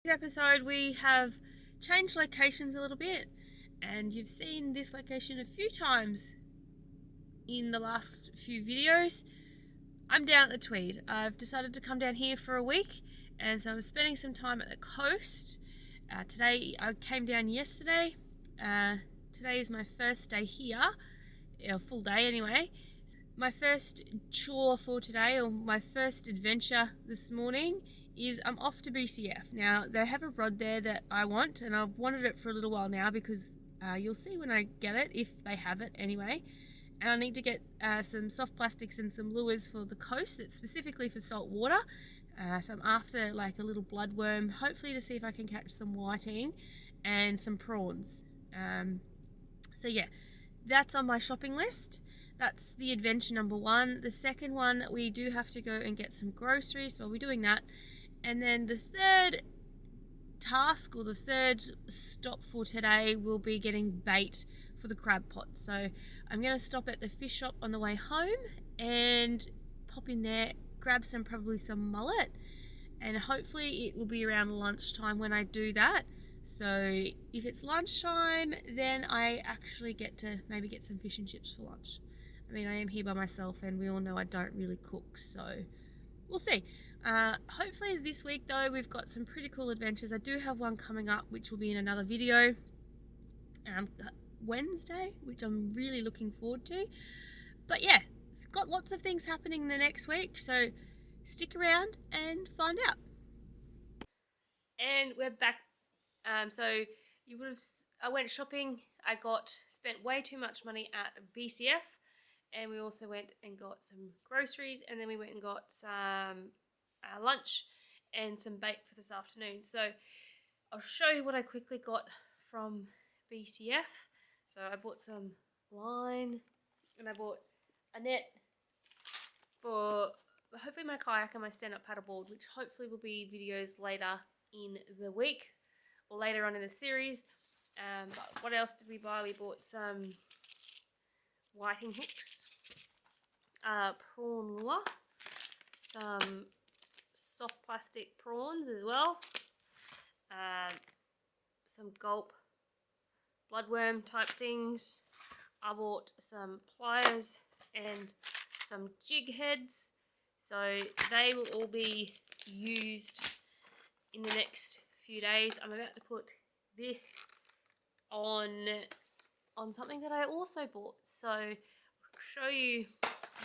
This episode we have changed locations a little bit, and you've seen this location a few times in the last few videos. I'm down at the Tweed. I've decided to come down here for a week, and so I'm spending some time at the coast. Today I came down yesterday. Today is my first day here, a full day anyway. My first chore for today, or my first adventure this morning, is I'm off to BCF. Now, they have a rod there that I want, and I've wanted it for a little while now because you'll see when I get it, if they have it anyway. And I need to get some soft plastics and some lures for the coast that's specifically for salt water. So I'm after like a little bloodworm, hopefully to see if I can catch some whiting and some prawns. So yeah, that's on my shopping list. That's the adventure number one. The second one, we do have to go and get some groceries, so I'll be doing that. And then the third task, or the third stop for today, will be getting bait for the crab pot. So I'm going to stop at the fish shop on the way home and pop in there, grab probably some mullet, and hopefully it will be around lunchtime when I do that. So if it's lunchtime, then I actually get to maybe get some fish and chips for lunch. I mean, I am here by myself, and we all know I don't really cook, so we'll see. Hopefully this week though, we've got some pretty cool adventures. I do have one coming up which will be in another video Wednesday, which I'm really looking forward to. But yeah, it's got lots of things happening in the next week, so stick around and find out. And we're back. So you would have, I went shopping. I spent way too much money at BCF, and we also went and got some groceries, and then we went and got some lunch and some bait for this afternoon. So I'll show you what I quickly got from BCF. So I bought some line, and I bought a net for hopefully my kayak and my stand-up paddleboard, which hopefully will be videos later in the week or later on in the series. But what else did we buy? We bought some whiting hooks, prawn lure, some soft plastic prawns as well, some gulp bloodworm type things. I bought some pliers and some jig heads, so they will all be used in the next few days. I'm about to put this on something that I also bought, so I'll show you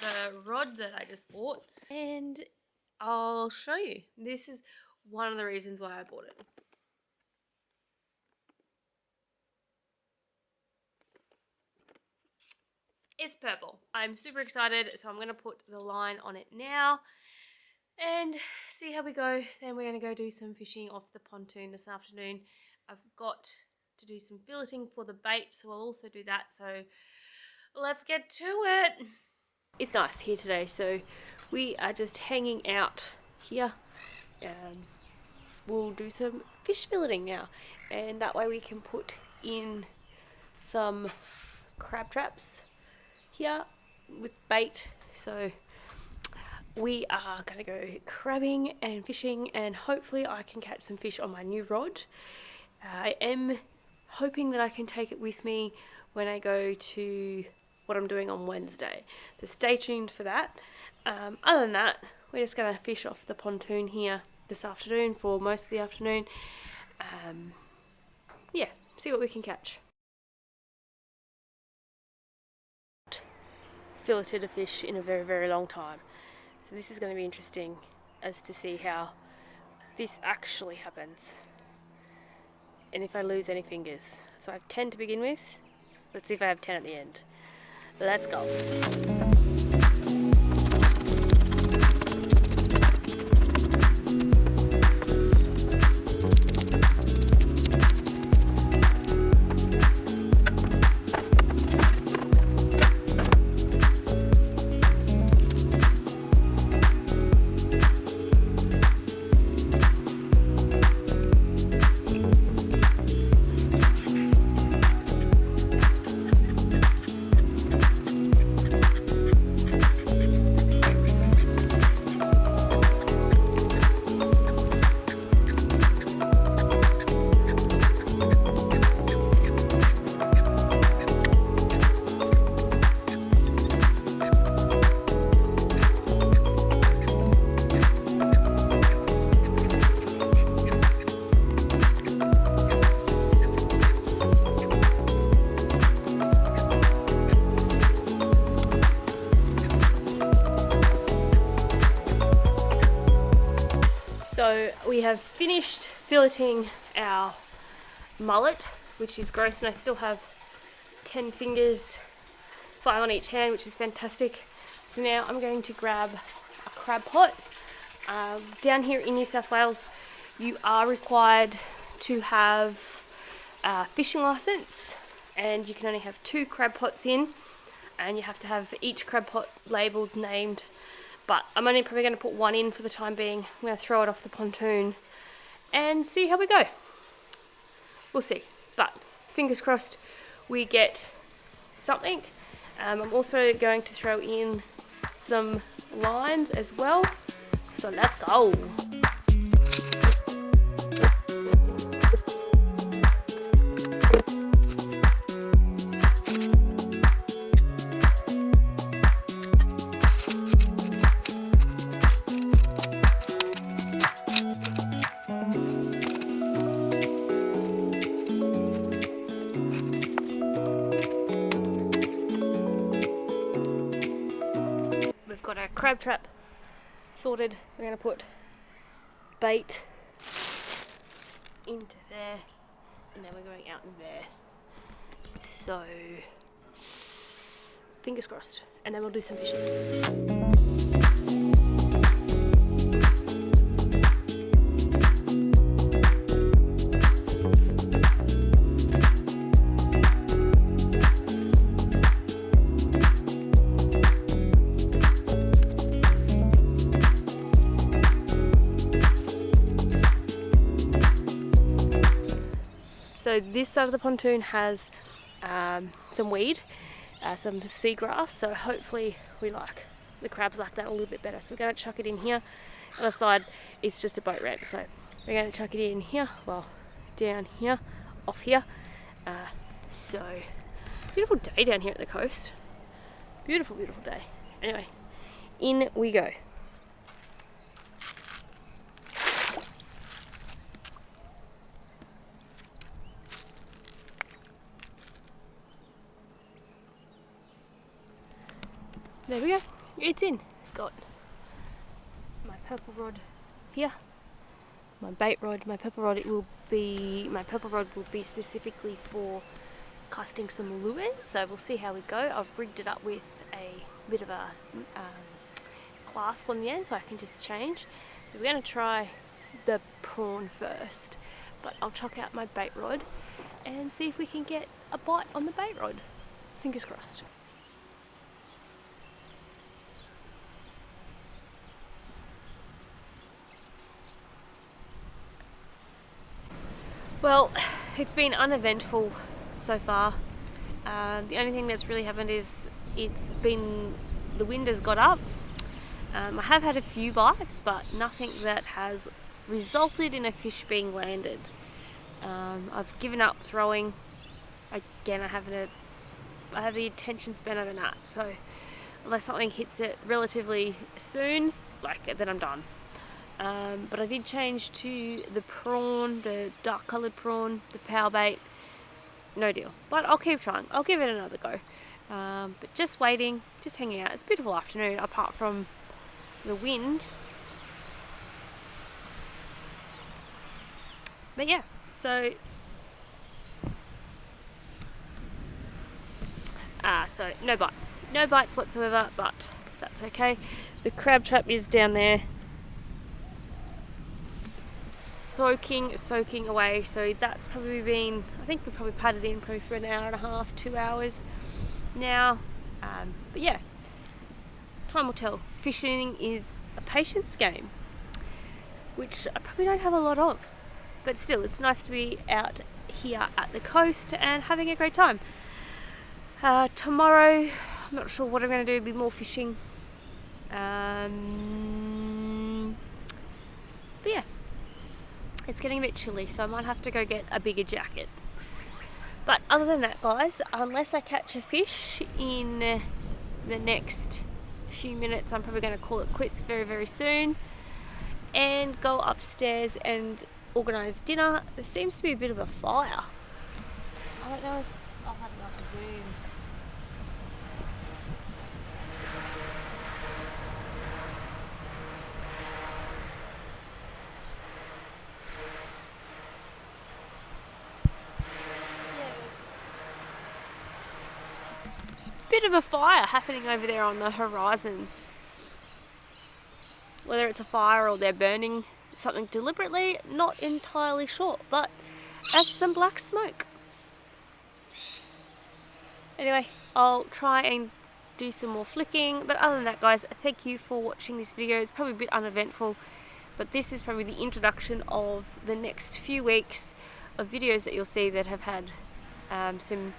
the rod that I just bought, and I'll show you. This is one of the reasons why I bought it. It's purple. I'm super excited, so I'm going to put the line on it now and see how we go. Then we're going to go do some fishing off the pontoon this afternoon. I've got to do some filleting for the bait, so I'll also do that. So let's get to it. It's nice here today, so we are just hanging out here. We'll do some fish filleting now, and that way we can put in some crab traps here with bait. So we are going to go crabbing and fishing, and hopefully I can catch some fish on my new rod. I am hoping that I can take it with me when I go to what I'm doing on Wednesday, so stay tuned for that. Other than that, we're just going to fish off the pontoon here this afternoon for most of the afternoon. Yeah, see what we can catch. Filleted a fish in a very, very long time, so this is going to be interesting as to see how this actually happens and if I lose any fingers. So I have 10 to begin with. Let's see if I have 10 at the end. Let's go. So we have finished filleting our mullet, which is gross, and I still have 10 fingers, 5 on each hand, which is fantastic. So now I'm going to grab a crab pot. Down here in New South Wales, you are required to have a fishing license, and you can only have 2 crab pots in, and you have to have each crab pot labelled, named. But I'm only probably going to put 1 in for the time being. I'm going to throw it off the pontoon and see how we go. We'll see. But fingers crossed we get something. I'm also going to throw in some lines as well. So let's go. We've got our crab trap sorted. We're going to put bait into there, and then we're going out in there. So fingers crossed, and then we'll do some fishing. So this side of the pontoon has some weed, some seagrass, so hopefully the crabs like that a little bit better. So we're going to chuck it in here. The other side, it's just a boat ramp, so we're going to chuck it in here, well, down here, off here. So, beautiful day down here at the coast. Beautiful, beautiful day. Anyway, in we go. There we go, it's in. I've got my purple rod here, my bait rod. My purple rod will be specifically for casting some lures, so we'll see how we go. I've rigged it up with a bit of a clasp on the end so I can just change. So we're going to try the prawn first, but I'll chuck out my bait rod and see if we can get a bite on the bait rod. Fingers crossed. Well, it's been uneventful so far. The only thing that's really happened is the wind has got up. I have had a few bites, but nothing that has resulted in a fish being landed. I've given up throwing. Again, I have the attention span of a gnat, so unless something hits it relatively soon, then I'm done. But I did change to the prawn, the dark coloured prawn, the power bait. No deal. But I'll keep trying. I'll give it another go. But just waiting, just hanging out. It's a beautiful afternoon apart from the wind. But yeah, so no bites. No bites whatsoever, but that's okay. The crab trap is down there. Soaking away, so that's probably been, I think we probably padded in probably for an hour and a half, 2 hours now. But yeah, time will tell. Fishing is a patience game, which I probably don't have a lot of, but still it's nice to be out here at the coast and having a great time. Tomorrow, I'm not sure what I'm going to do, be more fishing. But yeah, it's getting a bit chilly, so I might have to go get a bigger jacket. But other than that, guys, unless I catch a fish in the next few minutes, I'm probably going to call it quits very, very soon and go upstairs and organise dinner. There seems to be a bit of a fire. I don't know if I'll have enough zoom. bit of a fire happening over there on the horizon. Whether it's a fire or they're burning something deliberately, not entirely sure, but that's some black smoke. Anyway, I'll try and do some more flicking, but other than that, guys, thank you for watching this video. It's probably a bit uneventful, but this is probably the introduction of the next few weeks of videos that you'll see that have had some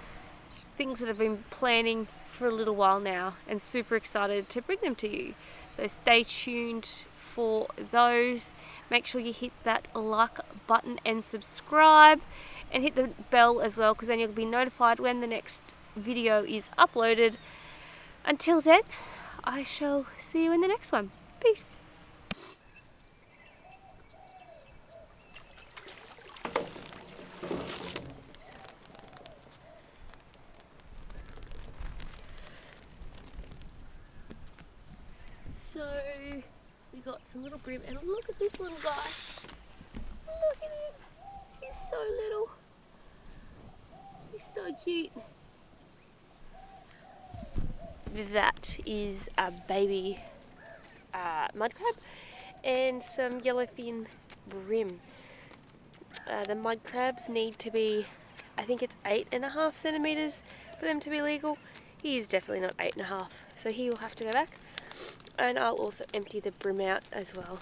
things that I've been planning for a little while now, and super excited to bring them to you. So stay tuned for those. Make sure you hit that like button and subscribe, and hit the bell as well, because then you'll be notified when the next video is uploaded. Until then, I shall see you in the next one. Peace. So we got some little brim, and look at this little guy. Look at him. He's so little. He's so cute. That is a baby mud crab and some yellowfin brim. The mud crabs need to be, I think it's 8.5 centimeters for them to be legal. He is definitely not 8.5, so he will have to go back. And I'll also empty the brim out as well.